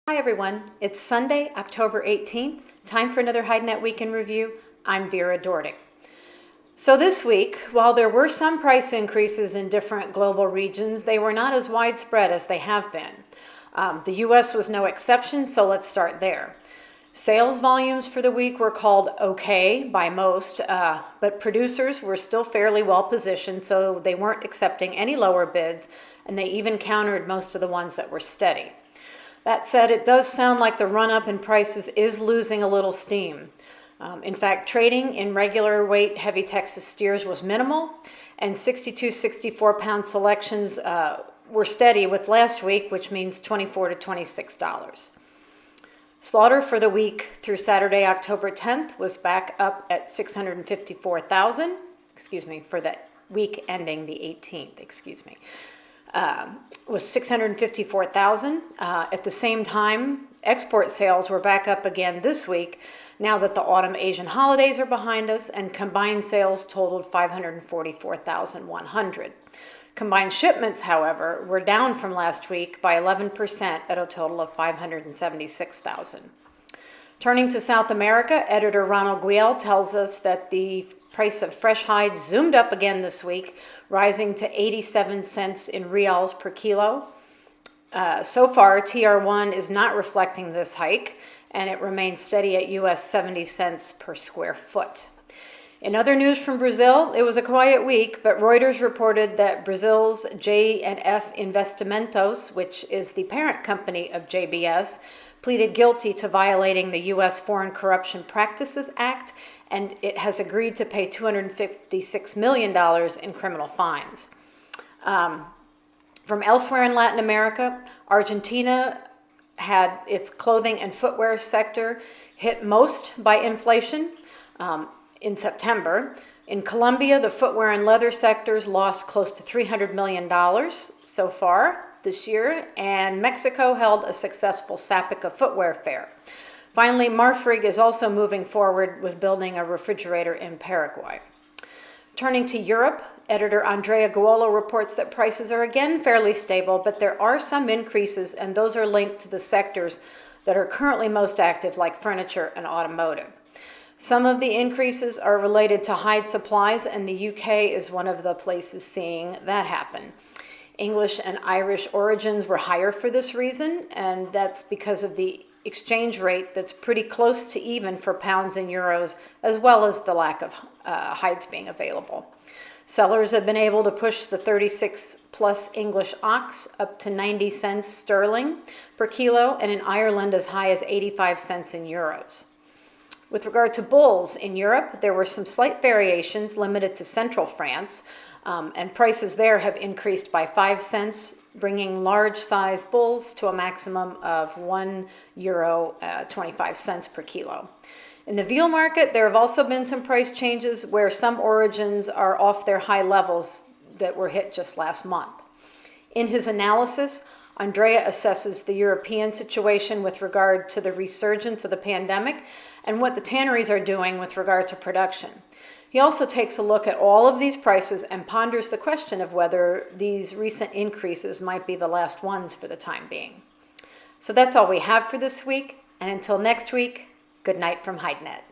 Hi everyone, it's Sunday, October 18th, time for another HideNet Week in Review. I'm Vera Dordick. So this week, while there were some price increases in different global regions, they were not as widespread as they have been. The US was no exception, so let's start there. Sales volumes for the week were called okay by most, but producers were still fairly well positioned, so they weren't accepting any lower bids, and they even countered most of the ones that were steady. That said, it does sound like the run-up in prices is losing a little steam. In fact, trading in regular weight heavy Texas steers was minimal, and 62-64 pound selections were steady with last week, which means $24 to $26. Slaughter for the week through Saturday, October 10th was back up at 654,000, for the week ending the 18th, was 654,000. At the same time, export sales were back up again this week now that the autumn Asian holidays are behind us, and combined sales totaled 544,100. Combined shipments, however, were down from last week by 11% at a total of 576,000. Turning to South America, editor Ronald Guiel tells us that the price of fresh hide zoomed up again this week, rising to 87 cents in reals per kilo. So far, TR1 is not reflecting this hike, and it remains steady at US 70 cents per square foot. In other news from Brazil, it was a quiet week, but Reuters reported that Brazil's J&F Investimentos, which is the parent company of JBS, pleaded guilty to violating the U.S. Foreign Corruption Practices Act, and it has agreed to pay $256 million in criminal fines. From elsewhere in Latin America, Argentina had its clothing and footwear sector hit most by inflation in September. In Colombia, the footwear and leather sectors lost close to $300 million so far this year, and Mexico held a successful Sapica footwear fair. Finally, Marfrig is also moving forward with building a refrigerator in Paraguay. Turning to Europe, editor Andrea Guolo reports that prices are again fairly stable, but there are some increases, and those are linked to the sectors that are currently most active, like furniture and automotive. Some of the increases are related to hide supplies, and the UK is one of the places seeing that happen. English and Irish origins were higher for this reason, and that's because of the exchange rate that's pretty close to even for pounds and euros, as well as the lack of hides being available. Sellers have been able to push the 36 plus English ox up to 90 cents sterling per kilo, and in Ireland as high as 85 cents in euros. With regard to bulls in Europe, there were some slight variations limited to central France, and prices there have increased by 5 cents, bringing large-size bulls to a maximum of €1.25 per kilo. In the veal market, there have also been some price changes where some origins are off their high levels that were hit just last month. In his analysis, Andrea assesses the European situation with regard to the resurgence of the pandemic and what the tanneries are doing with regard to production. He also takes a look at all of these prices and ponders the question of whether these recent increases might be the last ones for the time being. So that's all we have for this week, and until next week, good night from HideNet.